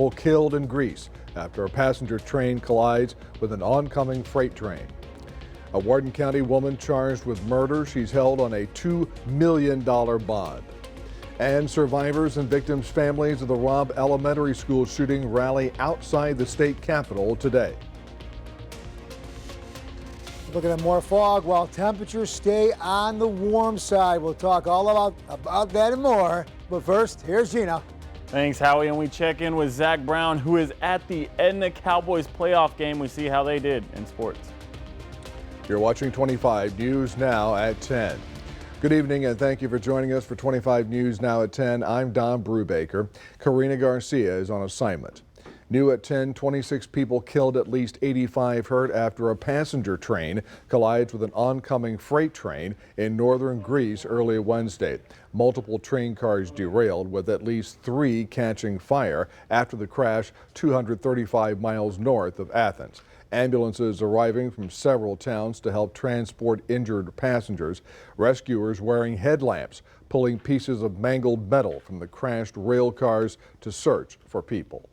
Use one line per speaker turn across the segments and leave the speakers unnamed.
Killed in Greece after a passenger train collides with an oncoming freight train. A Wharton County woman charged with murder. She's held on a $2 million bond. And survivors and victims' families of the Robb Elementary School shooting rally outside the state capitol today.
Looking at more fog while temperatures stay on the warm side. We'll talk all about that and more. But first, here's Gino.
Thanks, Howie, and we check in with Zach Brown, who is at the Edna Cowboys playoff game. We see how they did in sports.
You're watching 25 News Now at 10. Good evening and thank you for joining us for 25 News Now at 10. I'm Don Brubaker. Karina Garcia is on assignment. New at 10, 26 people killed, at least 85 hurt after a passenger train collides with an oncoming freight train in northern Greece early Wednesday. Multiple train cars derailed, with at least 3 catching fire after the crash 235 miles north of Athens. Ambulances arriving from several towns to help transport injured passengers. Rescuers wearing headlamps, pulling pieces of mangled metal from the crashed rail cars to search for people.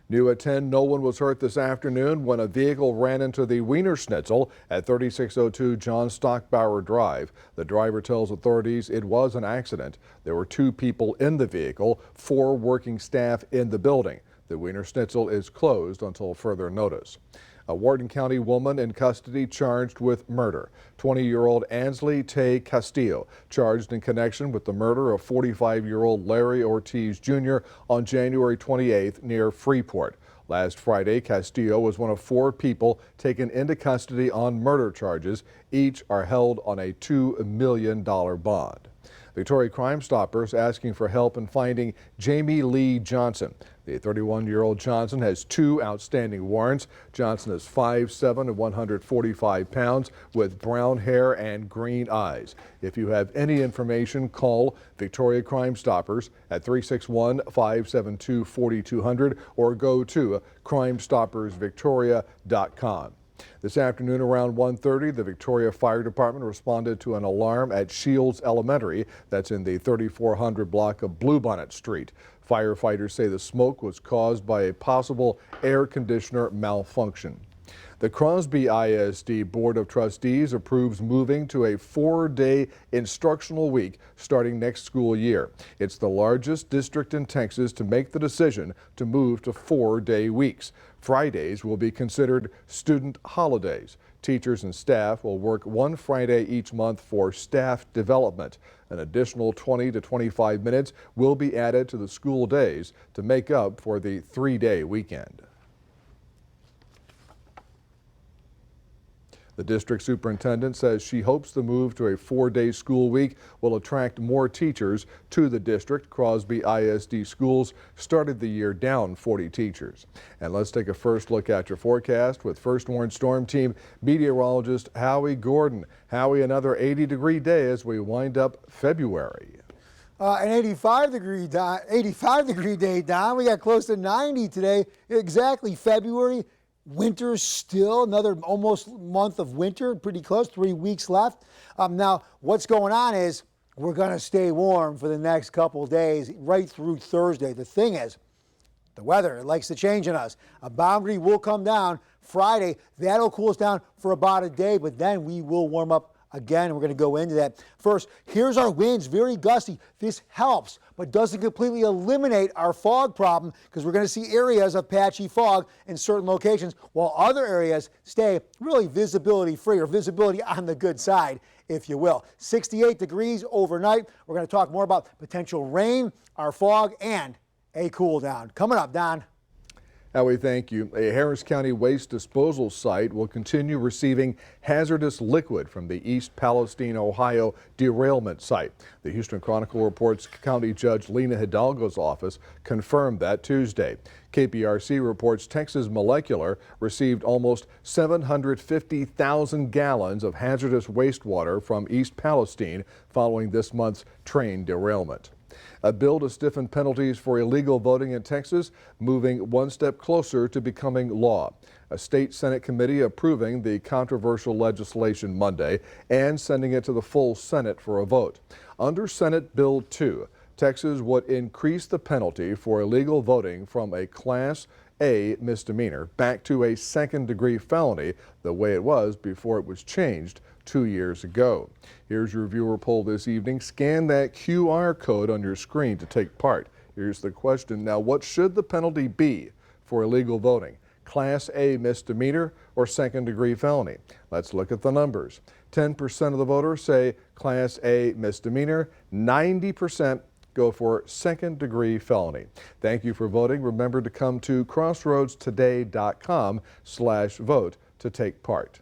New at 10, no one was hurt this afternoon when a vehicle ran into the Wiener Schnitzel at 3602 John Stockbauer Drive. The driver tells authorities it was an accident. There were 2 people in the vehicle, 4 working staff in the building. The Wiener Schnitzel is closed until further notice. A Wharton County woman in custody charged with murder. 20-year-old Ansley Tay Castillo charged in connection with the murder of 45-year-old Larry Ortiz Jr. on January 28th near Freeport. Last Friday, Castillo was one of 4 people taken into custody on murder charges. Each are held on a $2 million bond. Victoria Crime Stoppers asking for help in finding Jamie Lee Johnson. The 31-year-old Johnson has 2 outstanding warrants. Johnson is 5'7" and 145 pounds with brown hair and green eyes. If you have any information, call Victoria Crime Stoppers at 361-572-4200 or go to crimestoppersvictoria.com. This afternoon around 1:30, the Victoria Fire Department responded to an alarm at Shields Elementary, that's in the 3400 block of Bluebonnet Street. Firefighters say the smoke was caused by a possible air conditioner malfunction. The Crosby ISD Board of Trustees approves moving to a 4-day instructional week starting next school year. It's the largest district in Texas to make the decision to move to 4-day weeks. Fridays will be considered student holidays. Teachers and staff will work 1 Friday each month for staff development. An additional 20 to 25 minutes will be added to the school days to make up for the 3-day weekend. The district superintendent says she hopes the move to a 4-day school week will attract more teachers to the district. Crosby ISD schools started the year down 40 teachers. And let's take a first look at your forecast with First Warn Storm Team meteorologist Howie Gordon. Howie, another 80-degree day as we wind up February.
An 85-degree day, Don. We got close to 90 today. Exactly February. Winter still, another almost month of winter, pretty close, 3 weeks left. Now, what's going on is we're going to stay warm for the next couple of days, right through Thursday. The thing is, the weather, it likes to change on us. A boundary will come down Friday. That'll cool us down for about a day, but then we will warm up again. We're going to go into that. First, here's our winds, very gusty. This helps, but doesn't completely eliminate our fog problem because we're going to see areas of patchy fog in certain locations while other areas stay really visibility free or visibility on the good side, if you will. 68 degrees overnight. We're going to talk more about potential rain, our fog, and a cool down. Coming up, Don.
Howie, thank you. A Harris County waste disposal site will continue receiving hazardous liquid from the East Palestine, Ohio derailment site. The Houston Chronicle reports County Judge Lena Hidalgo's office confirmed that Tuesday. KPRC reports Texas Molecular received almost 750,000 gallons of hazardous wastewater from East Palestine following this month's train derailment. A bill to stiffen penalties for illegal voting in Texas, moving one step closer to becoming law. A state Senate committee approving the controversial legislation Monday and sending it to the full Senate for a vote. Under Senate Bill 2, Texas would increase the penalty for illegal voting from a Class A misdemeanor back to a second-degree felony, the way it was before it was changed 2 years ago. Here's your viewer poll this evening. Scan that QR code on your screen to take part. Here's the question. Now, what should the penalty be for illegal voting? Class A misdemeanor or second-degree felony? Let's look at the numbers. 10% of the voters say Class A misdemeanor. 90% go for second-degree felony. Thank you for voting. Remember to come to crossroadstoday.com/vote to take part.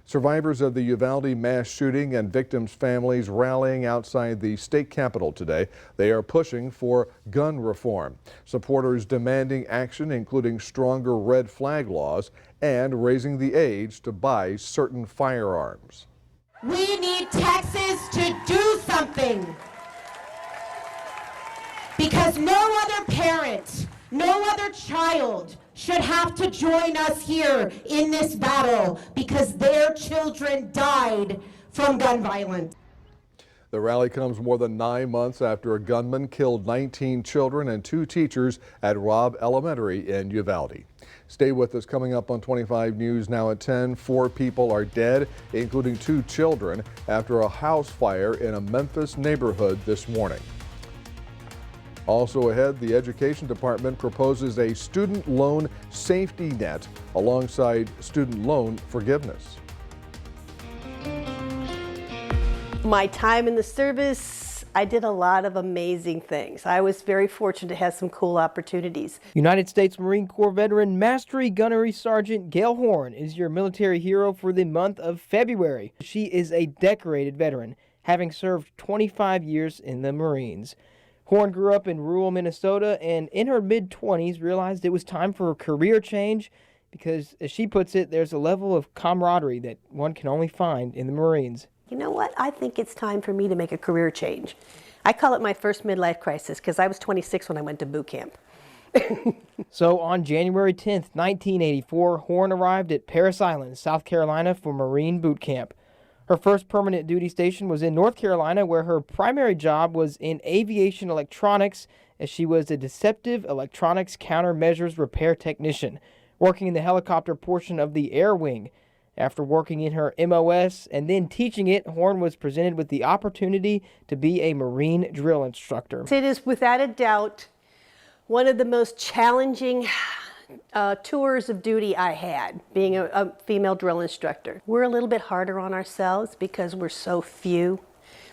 Survivors of the Uvalde mass shooting and victims' families rallying outside the state capitol today. They are pushing for gun reform. Supporters demanding action, including stronger red flag laws and raising the age to buy certain firearms.
We need Texas to do something, because no other parent, no other child should have to join us here in this battle because their children died from gun violence.
The rally comes more than 9 months after a gunman killed 19 children and 2 teachers at Robb Elementary in Uvalde. Stay with us. Coming up on 25 News now at 10. 4 people are dead, including 2 children, after a house fire in a Memphis neighborhood this morning. Also ahead, the Education Department proposes a student loan safety net alongside student loan forgiveness.
My time in the service, I did a lot of amazing things. I was very fortunate to have some cool opportunities.
United States Marine Corps veteran Mastery Gunnery Sergeant Gail Horn is your military hero for the month of February. She is a decorated veteran, having served 25 years in the Marines. Horn grew up in rural Minnesota and in her mid-20s realized it was time for a career change because, as she puts it, there's a level of camaraderie that one can only find in the Marines.
You know what? I think it's time for me to make a career change. I call it my first midlife crisis because I was 26 when I went to boot camp.
So on January 10th, 1984, Horn arrived at Parris Island, South Carolina for Marine boot camp. Her first permanent duty station was in North Carolina, where her primary job was in aviation electronics, as she was a deceptive electronics countermeasures repair technician, working in the helicopter portion of the air wing. After working in her MOS and then teaching it, Horn was presented with the opportunity to be a Marine drill instructor.
It is without a doubt one of the most challenging tours of duty I had, being a female drill instructor. We're a little bit harder on ourselves because we're so few.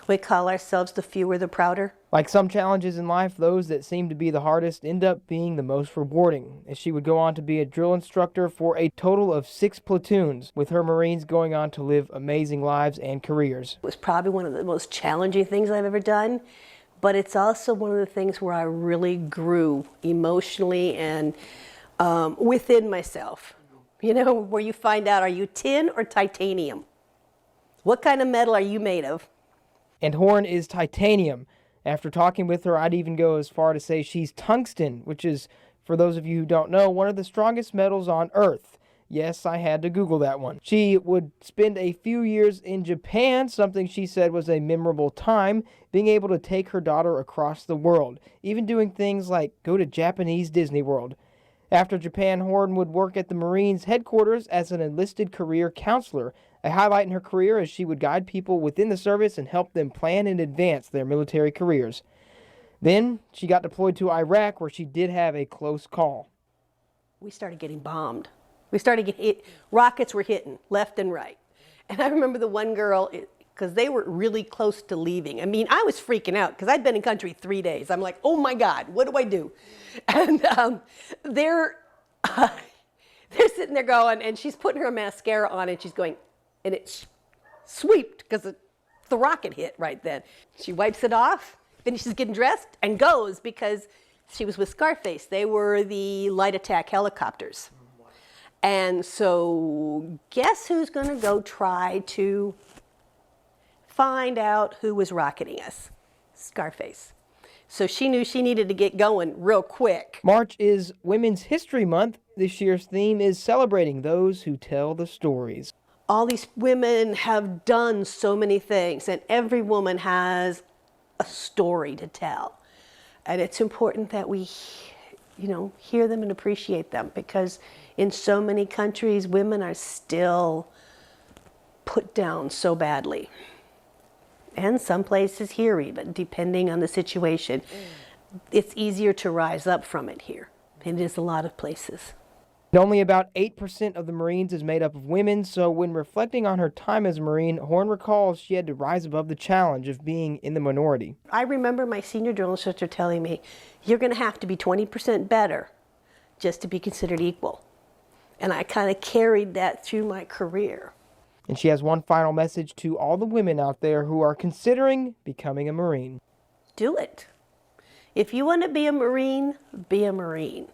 We call ourselves the fewer the prouder.
Like some challenges in life, those that seem to be the hardest end up being the most rewarding, as she would go on to be a drill instructor for a total of 6 platoons, with her Marines going on to live amazing lives and careers.
It was probably one of the most challenging things I've ever done, but it's also one of the things where I really grew emotionally and within myself. You know, where you find out, are you tin or titanium? What kind of metal are you made of?
And Horn is titanium. After talking with her, I'd even go as far to say she's tungsten, which is, for those of you who don't know, one of the strongest metals on Earth. Yes, I had to Google that one. She would spend a few years in Japan, something she said was a memorable time, being able to take her daughter across the world, even doing things like go to Japanese Disney World. After Japan, Horn would work at the Marines headquarters as an enlisted career counselor, a highlight in her career as she would guide people within the service and help them plan and advance their military careers. Then she got deployed to Iraq, where she did have a close call.
We started getting bombed. We started getting hit. Rockets were hitting left and right. And I remember the one girl, because they were really close to leaving. I mean, I was freaking out because I'd been in country 3 days. I'm like, oh my God, what do I do? And they're sitting there going, and she's putting her mascara on, and she's going, and it sweeped because the rocket hit right then. She wipes it off, then she's getting dressed and goes because she was with Scarface. They were the light attack helicopters. And so guess who's going to go try to find out who was rocketing us? Scarface. So she knew she needed to get going real quick.
March is Women's History Month. This year's theme is celebrating those who tell the stories.
All these women have done so many things, and every woman has a story to tell. And it's important that we, hear them and appreciate them, because in so many countries, women are still put down so badly. And some places here even, depending on the situation. It's easier to rise up from it here than it is a lot of places.
Only about 8% of the Marines is made up of women, so when reflecting on her time as a Marine, Horn recalls she had to rise above the challenge of being in the minority.
I remember my senior drill instructor telling me, you're going to have to be 20% better just to be considered equal. And I kind of carried that through my career.
And she has one final message to all the women out there who are considering becoming a Marine.
Do it. If you want to be a Marine, be a Marine.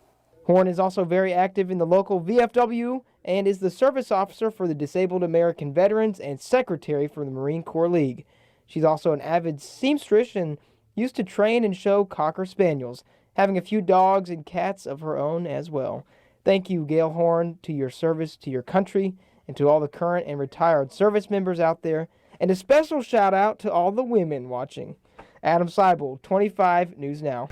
Horn is also very active in the local VFW and is the service officer for the Disabled American Veterans and secretary for the Marine Corps League. She's also an avid seamstress and used to train and show Cocker Spaniels, having a few dogs and cats of her own as well. Thank you, Gail Horn, to your service to your country and to all the current and retired service members out there. And a special shout out to all the women watching. Adam Seibel, 25 News Now.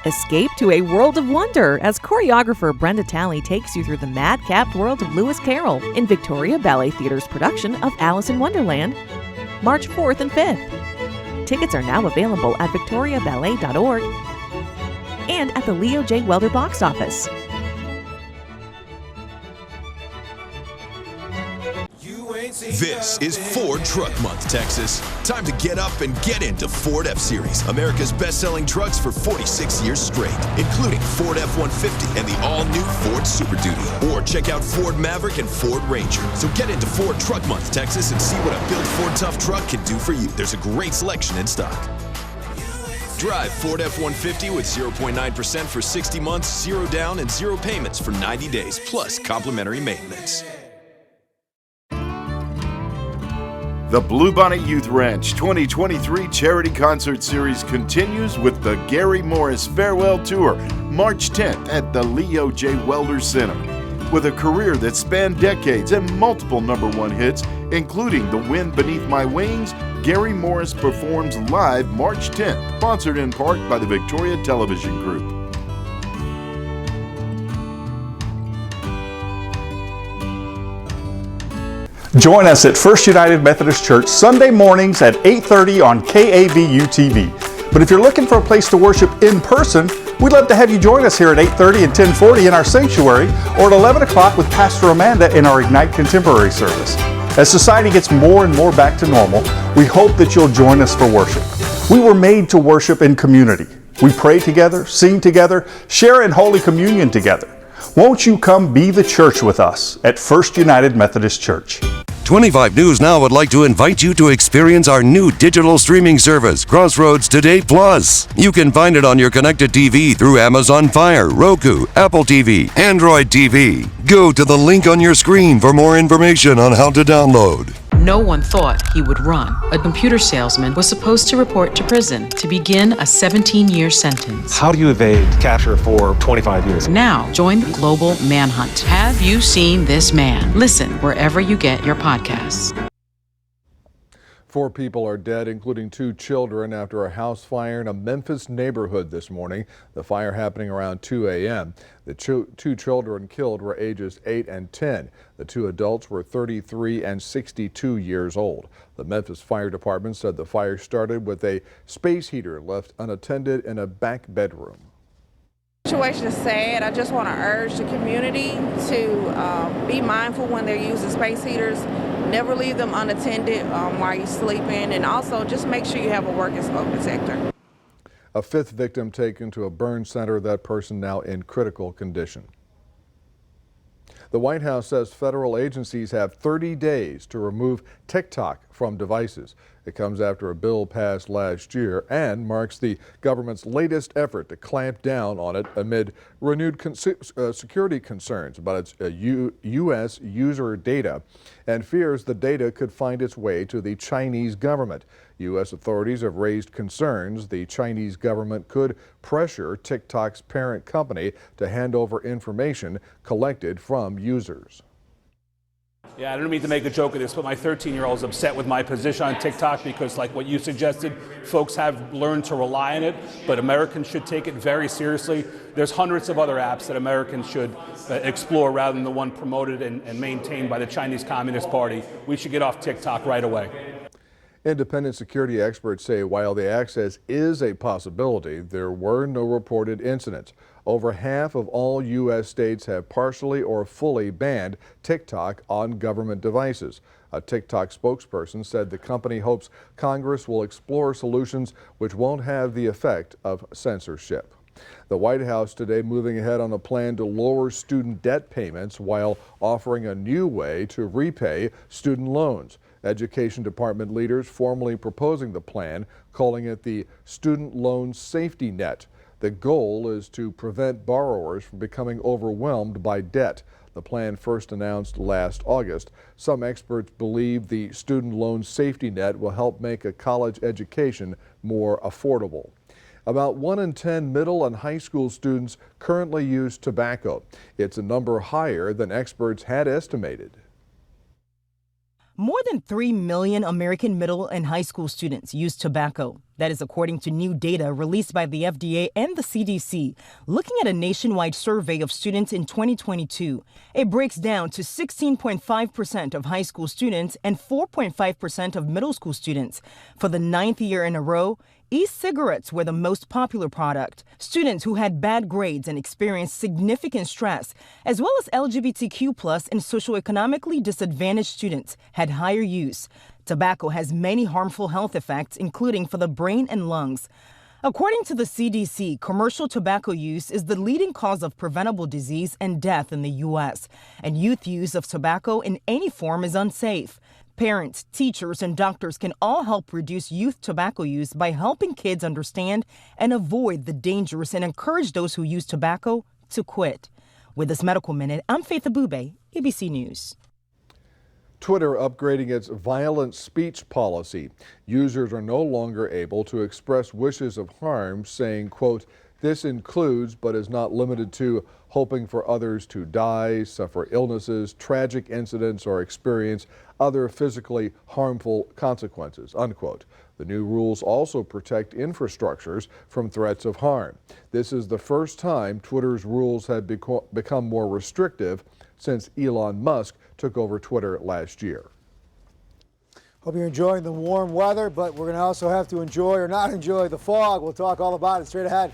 Escape to a world of wonder as choreographer Brenda Talley takes you through the madcapped world of Lewis Carroll in Victoria Ballet Theater's production of Alice in Wonderland, March 4th and 5th. Tickets are now available at victoriaballet.org and at the Leo J. Welder box office.
This is Ford Truck Month, Texas. Time to get up and get into Ford F-Series, America's best-selling trucks for 46 years straight, including Ford F-150 and the all-new Ford Super Duty. Or check out Ford Maverick and Ford Ranger. So get into Ford Truck Month, Texas, and see what a built Ford Tough truck can do for you. There's a great selection in stock. Drive Ford F-150 with 0.9% for 60 months, 0 down, and 0 payments for 90 days, plus complimentary maintenance.
The Bluebonnet Youth Ranch 2023 Charity Concert Series continues with the Gary Morris Farewell Tour, March 10th at the Leo J. Welder Center. With a career that spanned decades and multiple #1 hits, including The Wind Beneath My Wings, Gary Morris performs live March 10th, sponsored in part by the Victoria Television Group.
Join us at First United Methodist Church Sunday mornings at 8:30 on KAVU TV. But if you're looking for a place to worship in person, we'd love to have you join us here at 8:30 and 10:40 in our sanctuary, or at 11 o'clock with Pastor Amanda in our Ignite Contemporary service. As society gets more and more back to normal, we hope that you'll join us for worship. We were made to worship in community. We pray together, sing together, share in Holy Communion together. Won't you come be the church with us at First United Methodist Church?
25 News Now would like to invite you to experience our new digital streaming service, Crossroads Today Plus. You can find it on your connected TV through Amazon Fire, Roku, Apple TV, Android TV. Go to the link on your screen for more information on how to download.
No one thought he would run. A computer salesman was supposed to report to prison to begin a 17-year sentence.
How do you evade capture for 25 years?
Now, join the global manhunt. Have you seen this man? Listen wherever you get your podcasts.
4 people are dead, including 2 children, after a house fire in a Memphis neighborhood this morning. The fire happening around 2 a.m. The 2 children killed were ages 8 and 10. The 2 adults were 33 and 62 years old. The Memphis Fire Department said the fire started with a space heater left unattended in a back bedroom.
The situation is sad. I just want to urge the community to be mindful when they're using space heaters. Never leave them unattended while you're sleeping, and also just make sure you have a working smoke detector.
A 5th victim taken to a burn center, that person now in critical condition. The White House says federal agencies have 30 days to remove TikTok from devices. It comes after a bill passed last year and marks the government's latest effort to clamp down on it amid renewed security concerns about its U.S. user data and fears the data could find its way to the Chinese government. U.S. authorities have raised concerns the Chinese government could pressure TikTok's parent company to hand over information collected from users.
Yeah, I don't mean to make a joke of this, but my 13-year-old is upset with my position on TikTok because, like what you suggested, folks have learned to rely on it, but Americans should take it very seriously. There's hundreds of other apps that Americans should explore rather than the one promoted and maintained by the Chinese Communist Party. We should get off TikTok right away.
Independent security experts say while the access is a possibility, there were no reported incidents. Over half of all U.S. states have partially or fully banned TikTok on government devices. A TikTok spokesperson said the company hopes Congress will explore solutions which won't have the effect of censorship. The White House today moving ahead on a plan to lower student debt payments while offering a new way to repay student loans. Education Department leaders formally proposing the plan, calling it the Student Loan Safety Net. The goal is to prevent borrowers from becoming overwhelmed by debt. The plan first announced last August. Some experts believe the Student Loan Safety Net will help make a college education more affordable. About 1 in 10 middle and high school students currently use tobacco. It's a number higher than experts had estimated.
More than 3 million American middle and high school students use tobacco. That is according to new data released by the FDA and the CDC, looking at a nationwide survey of students in 2022. It breaks down to 16.5% of high school students and 4.5% of middle school students. For the 9th year in a row, e-cigarettes were the most popular product. Students who had bad grades and experienced significant stress, as well as LGBTQ+ and socioeconomically disadvantaged students, had higher use. Tobacco has many harmful health effects, including for the brain and lungs. According to the CDC, commercial tobacco use is the leading cause of preventable disease and death in the U.S., and youth use of tobacco in any form is unsafe. Parents, teachers, and doctors can all help reduce youth tobacco use by helping kids understand and avoid the dangers and encourage those who use tobacco to quit. With this Medical Minute, I'm Faith Abube, ABC News.
Twitter upgrading its violent speech policy. Users are no longer able to express wishes of harm, saying, quote, "This includes but is not limited to hoping for others to die, suffer illnesses, tragic incidents, or experience other physically harmful consequences," unquote. The new rules also protect infrastructures from threats of harm. This is the first time Twitter's rules have become more restrictive since Elon Musk took over Twitter last year.
Hope you're enjoying the warm weather, but we're going to also have to enjoy or not enjoy the fog. We'll talk all about it straight ahead.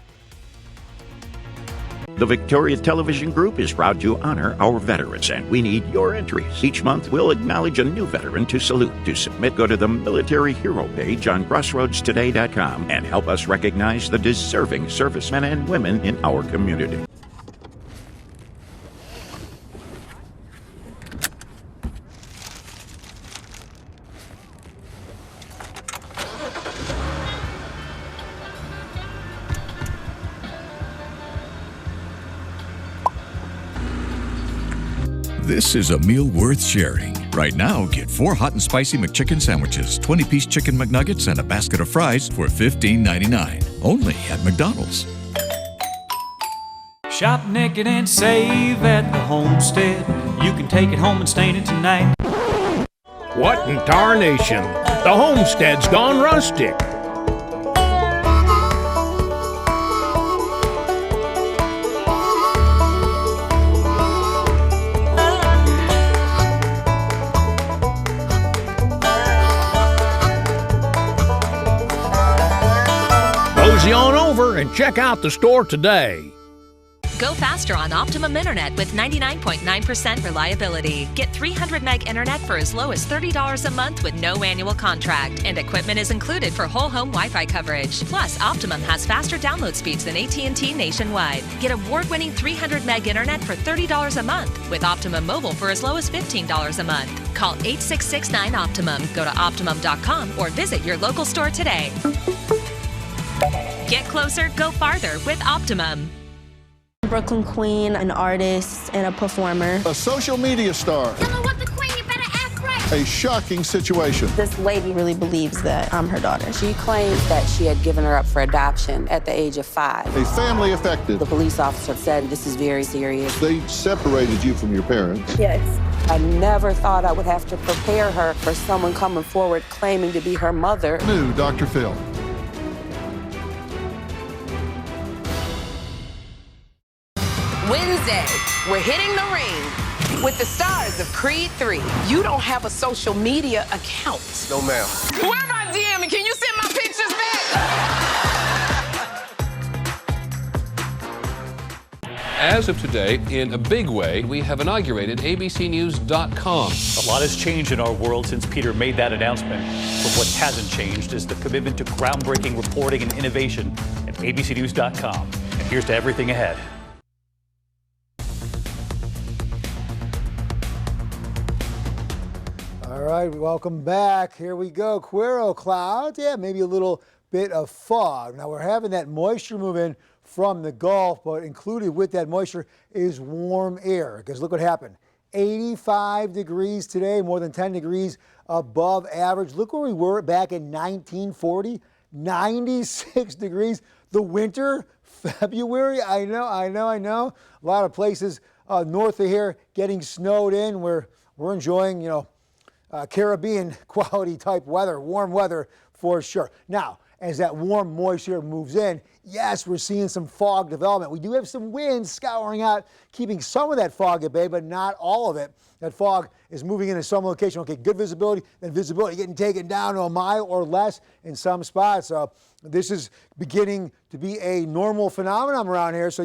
The Victoria Television Group is proud to honor our veterans, and we need your entries. Each month, we'll acknowledge a new veteran to salute. To submit, go to the Military Hero page on CrossroadsToday.com and help us recognize the deserving servicemen and women in our community.
This is a meal worth sharing. Right now, get 4 hot and spicy McChicken sandwiches, 20-piece chicken McNuggets, and a basket of fries for $15.99. Only at McDonald's.
Shop naked and save at the Homestead. You can take it home and stain it tonight.
What in tarnation? The Homestead's gone rustic. Mosey on over and check out the store today.
Go faster on Optimum Internet with 99.9% reliability. Get 300 meg internet for as low as $30 a month with no annual contract. And equipment is included for whole home Wi-Fi coverage. Plus, Optimum has faster download speeds than AT&T nationwide. Get award-winning 300 meg internet for $30 a month with Optimum Mobile for as low as $15 a month. Call 8669-OPTIMUM. Go to Optimum.com or visit your local store today. Get closer, go farther with Optimum.
Brooklyn Queen, an artist and a performer.
A social media star. A shocking situation.
This lady really believes that I'm her daughter.
She claims that she had given her up for adoption at the age of 5.
A family affected.
The police officer said this is very serious.
They separated you from your parents.
Yes.
I never thought I would have to prepare her for someone coming forward claiming to be her mother.
New Dr. Phil.
Wednesday, we're hitting the ring with the stars of Creed 3. You don't have a social media account.
No, ma'am.
Where my DM and can you send my pictures back?
As of today, in a big way, we have inaugurated abcnews.com.
A lot has changed in our world since Peter made that announcement. But what hasn't changed is the commitment to groundbreaking reporting and innovation at abcnews.com. And here's to everything ahead.
All right, welcome back. Here we go. Cuero clouds. Yeah, maybe a little bit of fog. Now we're having that moisture move in from the Gulf, but included with that moisture is warm air. Because look what happened. 85 degrees today, more than 10 degrees above average. Look where we were back in 1940, 96 degrees. The winter, February, I know. A lot of places north of here getting snowed in. We're enjoying, Caribbean quality type weather, warm weather for sure. Now, as that warm moisture moves in, yes, we're seeing some fog development. We do have some winds scouring out, keeping some of that fog at bay, but not all of it. That fog is moving into some location. Okay, good visibility, then visibility getting taken down to a mile or less in some spots. This is beginning to be a normal phenomenon around here. So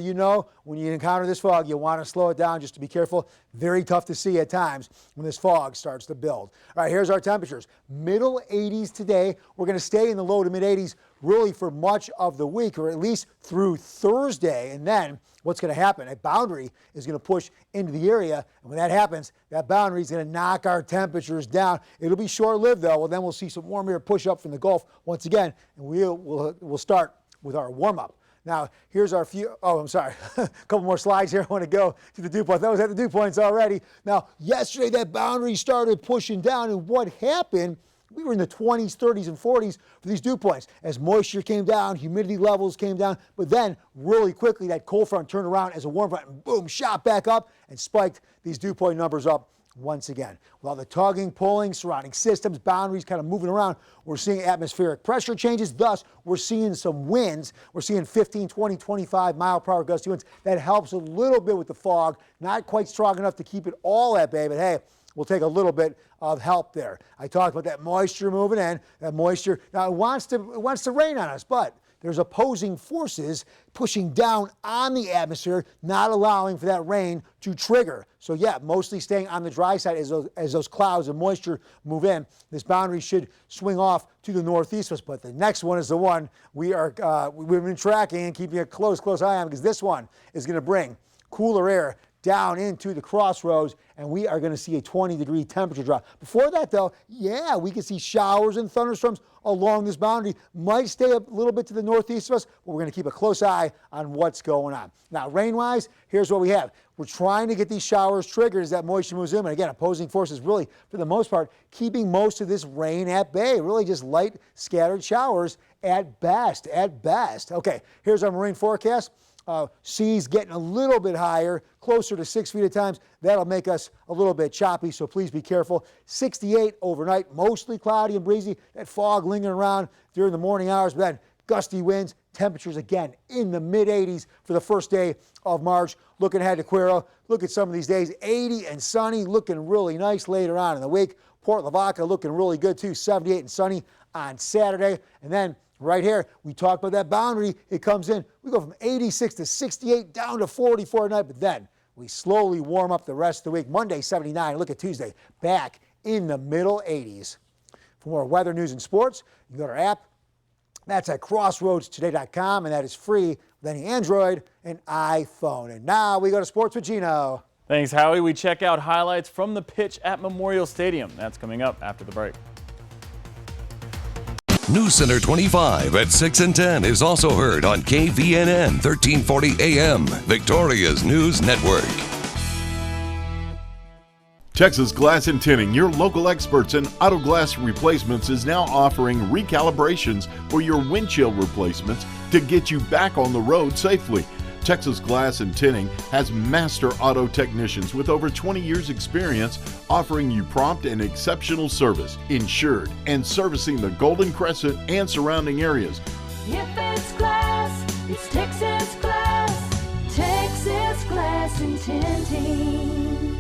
when you encounter this fog, you want to slow it down just to be careful. Very tough to see at times when this fog starts to build. All right, here's our temperatures. Middle 80s today. We're going to stay in the low to mid 80s really for much of the week, or at least through Thursday. And then what's going to happen? A boundary is going to push into the area. And when that happens, that boundary is going to knock our temperatures down. It'll be short-lived, though. Well, then we'll see some warm air push up from the Gulf once again, and we'll start with our warm-up. Now, here's our a couple more slides here. I want to go to the dew point. That was at the dew points already. Now, yesterday that boundary started pushing down, and what happened, we were in the 20s, 30s, and 40s for these dew points. As moisture came down, humidity levels came down, but then really quickly that cold front turned around as a warm front and boom, shot back up and spiked these dew point numbers up once again. With all the tugging, pulling, surrounding systems, boundaries kind of moving around, we're seeing atmospheric pressure changes. Thus, we're seeing some winds. We're seeing 15, 20, 25 mile per hour gusty winds. That helps a little bit with the fog. Not quite strong enough to keep it all at bay, but hey, we'll take a little bit of help there. I talked about that moisture moving in. That moisture, now it wants to rain on us, but there's opposing forces pushing down on the atmosphere, not allowing for that rain to trigger. So yeah, mostly staying on the dry side as those clouds of moisture move in. This boundary should swing off to the northeast, but the next one is the one we've been tracking and keeping a close eye on, because this one is going to bring cooler air down into the crossroads, and we are going to see a 20-degree temperature drop. Before that, though, yeah, we can see showers and thunderstorms along this boundary. Might stay a little bit to the northeast of us, but we're going to keep a close eye on what's going on. Now, rain-wise, here's what we have. We're trying to get these showers triggered as that moisture moves in. And again, opposing forces really, for the most part, keeping most of this rain at bay. Really just light, scattered showers at best. Okay, here's our marine forecast. Seas getting a little bit higher, closer to 6 feet at times. That'll make us a little bit choppy, so please be careful. 68 overnight, mostly cloudy and breezy. That fog lingering around during the morning hours, but then gusty winds. Temperatures again in the mid-80s for the first day of March. Looking ahead to Cuero, look at some of these days. 80 and sunny, looking really nice later on in the week. Port Lavaca looking really good too. 78 and sunny on Saturday. And then Right here, we talked about that boundary. It comes in. We go from 86 to 68 down to 44 tonight, but then we slowly warm up the rest of the week. Monday, 79. Look at Tuesday, back in the middle 80s. For more weather, news, and sports, you can go to our app. That's at crossroadstoday.com, and that is free with any Android and iPhone. And now we go to sports with Gino.
Thanks, Howie. We check out highlights from the pitch at Memorial Stadium. That's coming up after the break.
News Center 25 at 6 and 10 is also heard on KVNN 1340 AM, Victoria's News Network.
Texas Glass and Tinning, your local experts in auto glass replacements, is now offering recalibrations for your windshield replacements to get you back on the road safely. Texas Glass and Tinning has master auto technicians with over 20 years experience offering you prompt and exceptional service, insured, and servicing the Golden Crescent and surrounding areas.
If it's glass, it's Texas Glass. Texas Glass and Tinting.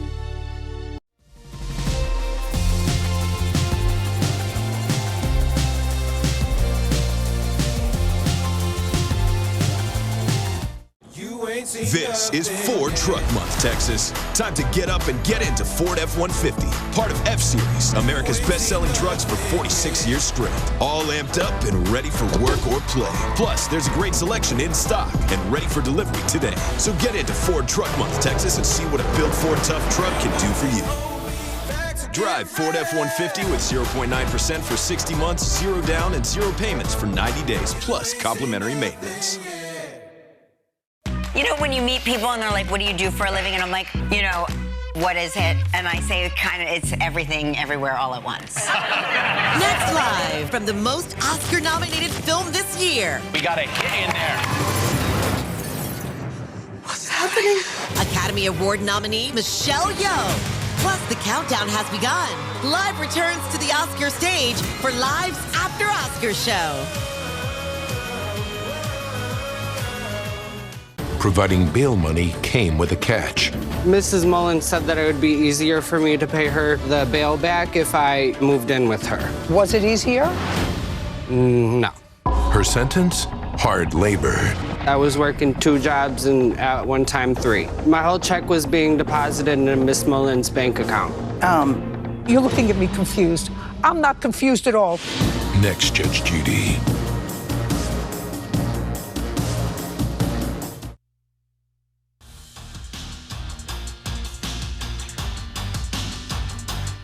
This is Ford Truck Month, Texas. Time to get up and get into Ford F-150, part of F-Series, America's best-selling trucks for 46 years straight. All amped up and ready for work or play. Plus, there's a great selection in stock and ready for delivery today. So get into Ford Truck Month, Texas, and see what a built Ford Tough truck can do for you. Drive Ford F-150 with 0.9% for 60 months, 0 down, and 0 payments for 90 days, plus complimentary maintenance.
You know, when you meet people and they're like, what do you do for a living? And I'm like, you know, what is it? And I say it's everything, everywhere, all at once.
Next live from the most Oscar-nominated film this year.
We got a hit in there.
What's happening? Academy Award nominee Michelle Yeoh. Plus, the countdown has begun. Live returns to the Oscar stage for Live's After Oscar show.
Providing bail money came with a catch.
Mrs. Mullins said that it would be easier for me to pay her the bail back if I moved in with her.
Was it easier?
No.
Her sentence? Hard labor.
I was working 2 jobs and at one time 3. My whole check was being deposited into Miss Mullins' bank account.
You're looking at me confused. I'm not confused at all.
Next, Judge Judy.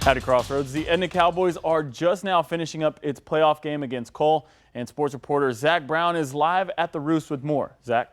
Howdy, Crossroads. The Edna Cowboys are just now finishing up its playoff game against Cole, and sports reporter Zach Brown is live at the Roost with more. Zach?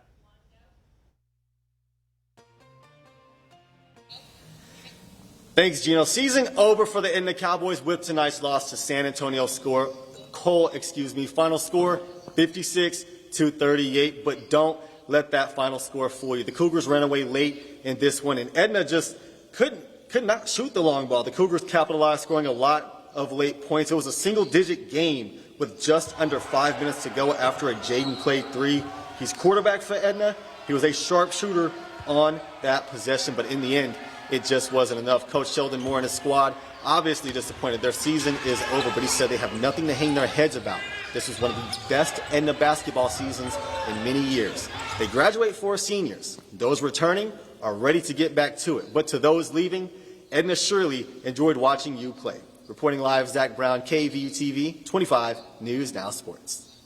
Thanks, Gino. Season over for the Edna Cowboys with tonight's loss to San Antonio Cole. Final score 56-38, but don't let that final score fool you. The Cougars ran away late in this one, and Edna just could not shoot the long ball. The Cougars capitalized, scoring a lot of late points. It was a single-digit game with just under 5 minutes to go after a Jaden Clay 3. He's quarterback for Edna. He was a sharp shooter on that possession, but in the end, it just wasn't enough. Coach Sheldon Moore and his squad obviously disappointed. Their season is over, but he said they have nothing to hang their heads about. This is one of the best Edna basketball seasons in many years. They graduate 4 seniors. Those returning are ready to get back to it. But to those leaving, Edna surely enjoyed watching you play. Reporting live, Zach Brown, KVUTV 25 News Now Sports.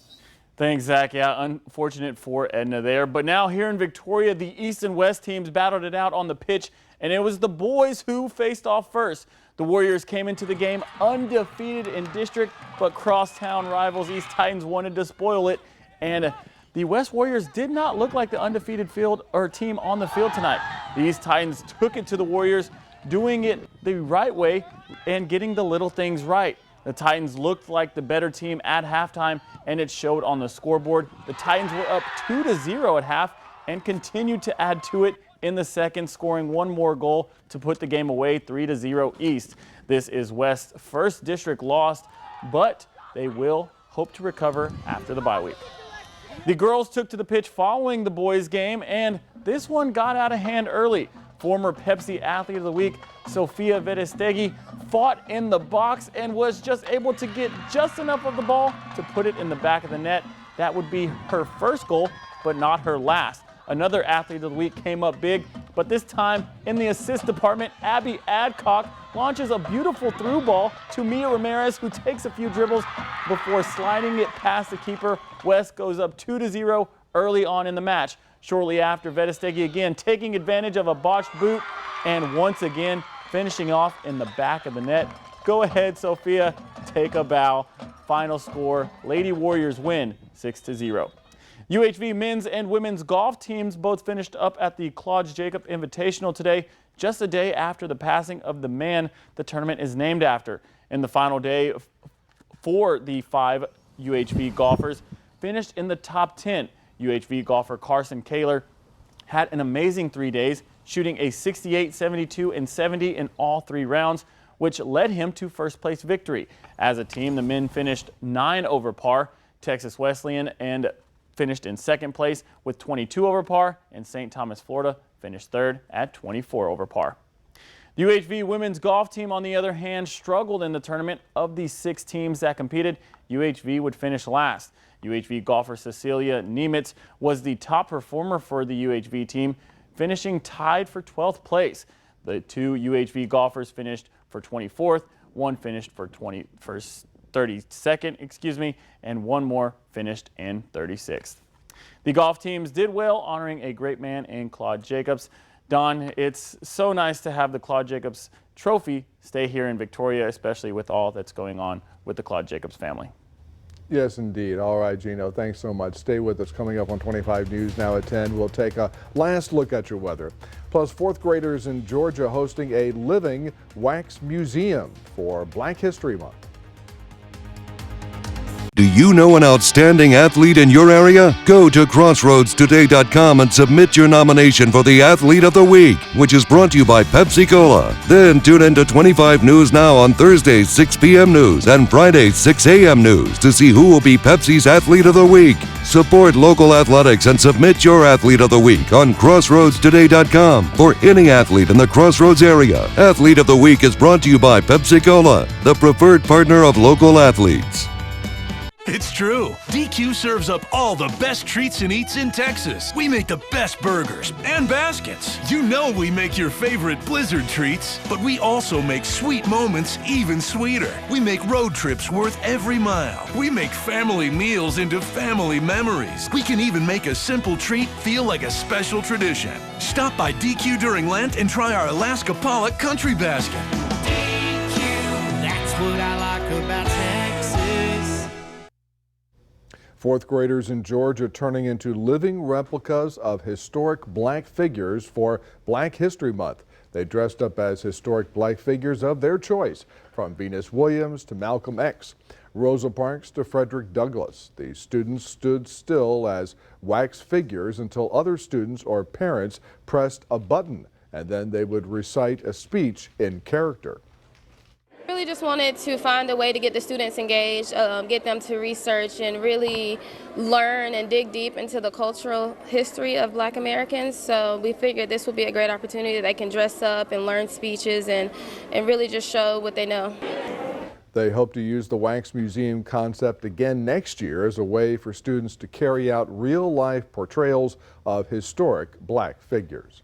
Thanks, Zach. Yeah, unfortunate for Edna there. But now here in Victoria, the East and West teams battled it out on the pitch, and it was the boys who faced off first. The Warriors came into the game undefeated in district, but crosstown rivals East Titans wanted to spoil it, and the West Warriors did not look like the undefeated team on the field tonight. The East Titans took it to the Warriors, doing it the right way and getting the little things right. The Titans looked like the better team at halftime, and it showed on the scoreboard. The Titans were up 2-0 at half and continued to add to it in the second, scoring one more goal to put the game away 3-0 East. This is West's first district loss, but they will hope to recover after the bye week. The girls took to the pitch following the boys' game, and this one got out of hand early. Former Pepsi Athlete of the Week, Sophia Vedestegi, fought in the box and was just able to get just enough of the ball to put it in the back of the net. That would be her first goal, but not her last. Another athlete of the week came up big, but this time in the assist department, Abby Adcock launches a beautiful through ball to Mia Ramirez, who takes a few dribbles before sliding it past the keeper. West goes up 2-0 early on in the match. Shortly after, Vetestegi again taking advantage of a botched boot and once again finishing off in the back of the net. Go ahead, Sophia, take a bow. Final score, Lady Warriors win 6-0. UHV men's and women's golf teams both finished up at the Claude Jacob Invitational today, just a day after the passing of the man the tournament is named after. In the final day for the 5 UHV golfers finished in the top 10. UHV golfer Carson Kaler had an amazing 3 days, shooting a 68, 72, and 70 in all 3 rounds, which led him to first place victory. As a team, the men finished 9 over par. Texas Wesleyan and finished in second place with 22 over par, and St. Thomas, Florida finished third at 24 over par. The UHV women's golf team, on the other hand, struggled in the tournament. Of the 6 teams that competed, UHV would finish last. UHV golfer Cecilia Niemitz was the top performer for the UHV team, finishing tied for 12th place. The 2 UHV golfers finished for 24th, one finished for 32nd, and one more finished in 36th. The golf teams did well, honoring a great man in Claude Jacobs. Don, it's so nice to have the Claude Jacobs trophy stay here in Victoria, especially with all that's going on with the Claude Jacobs family.
Yes, indeed. All right, Gino, thanks so much. Stay with us. Coming up on 25 News now at 10, we'll take a last look at your weather. Plus, 4th graders in Georgia hosting a living wax museum for Black History Month.
Do you know an outstanding athlete in your area? Go to crossroadstoday.com and submit your nomination for the Athlete of the Week, which is brought to you by Pepsi-Cola. Then tune in to 25 News Now on Thursdays 6 p.m. news and Fridays 6 a.m. news to see who will be Pepsi's Athlete of the Week. Support local athletics and submit your Athlete of the Week on crossroadstoday.com for any athlete in the Crossroads area. Athlete of the Week is brought to you by Pepsi-Cola, the preferred partner of local athletes.
It's true. DQ serves up all the best treats and eats in Texas. We make the best burgers and baskets. You know we make your favorite Blizzard treats, but we also make sweet moments even sweeter. We make road trips worth every mile. We make family meals into family memories. We can even make a simple treat feel like a special tradition. Stop by DQ during Lent and try our Alaska Pollock Country Basket.
DQ, that's what I like about Texas.
4th graders in Georgia turning into living replicas of historic Black figures for Black History Month. They dressed up as historic Black figures of their choice, from Venus Williams to Malcolm X, Rosa Parks to Frederick Douglass. The students stood still as wax figures until other students or parents pressed a button, and then they would recite a speech in character.
Really just wanted to find a way to get the students engaged, get them to research and really learn and dig deep into the cultural history of Black Americans. So we figured this would be a great opportunity that they can dress up and learn speeches and really just show what they know.
They hope to use the Wax Museum concept again next year as a way for students to carry out real-life portrayals of historic Black figures.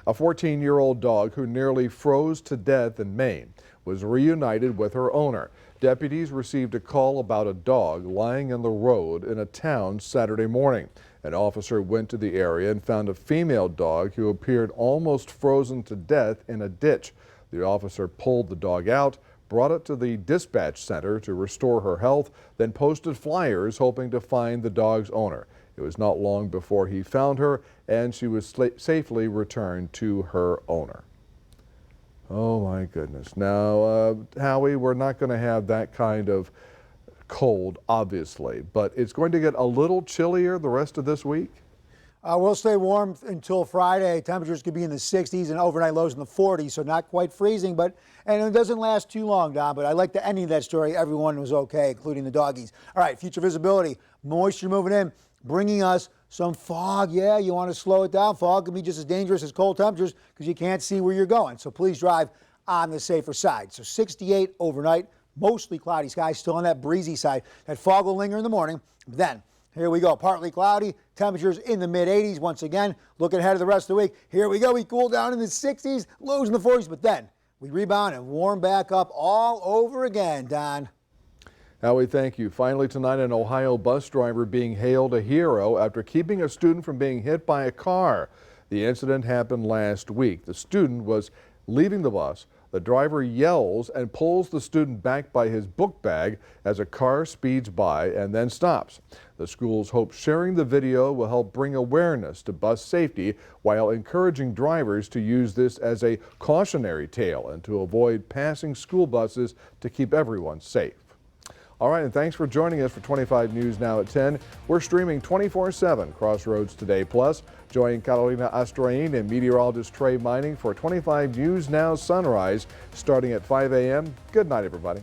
A 14-year-old dog who nearly froze to death in Maine was reunited with her owner. Deputies received a call about a dog lying in the road in a town Saturday morning. An officer went to the area and found a female dog who appeared almost frozen to death in a ditch. The officer pulled the dog out, brought it to the dispatch center to restore her health, then posted flyers hoping to find the dog's owner. It was not long before he found her and she was safely returned to her owner. Oh my goodness. Now, Howie, we're not going to have that kind of cold, obviously, but it's going to get a little chillier the rest of this week.
We'll stay warm until Friday. Temperatures could be in the 60s and overnight lows in the 40s, so not quite freezing, and it doesn't last too long, Don, but I like the ending of that story. Everyone was okay, including the doggies. All right, future visibility, moisture moving in, bringing us some fog. Yeah, you want to slow it down. Fog can be just as dangerous as cold temperatures because you can't see where you're going. So please drive on the safer side. So 68 overnight, mostly cloudy skies, still on that breezy side. That fog will linger in the morning. Then, here we go, partly cloudy, temperatures in the mid-80s once again. Looking ahead of the rest of the week, here we go, we cool down in the 60s, lows in the 40s, but then we rebound and warm back up all over again, Don.
Howie, thank you. Finally tonight, an Ohio bus driver being hailed a hero after keeping a student from being hit by a car. The incident happened last week. The student was leaving the bus. The driver yells and pulls the student back by his book bag as a car speeds by and then stops. The schools hope sharing the video will help bring awareness to bus safety while encouraging drivers to use this as a cautionary tale and to avoid passing school buses to keep everyone safe. All right, and thanks for joining us for 25 News Now at 10. We're streaming 24/7 Crossroads Today Plus. Join Carolina Astrain and meteorologist Trey Mining for 25 News Now Sunrise starting at 5 a.m. Good night, everybody.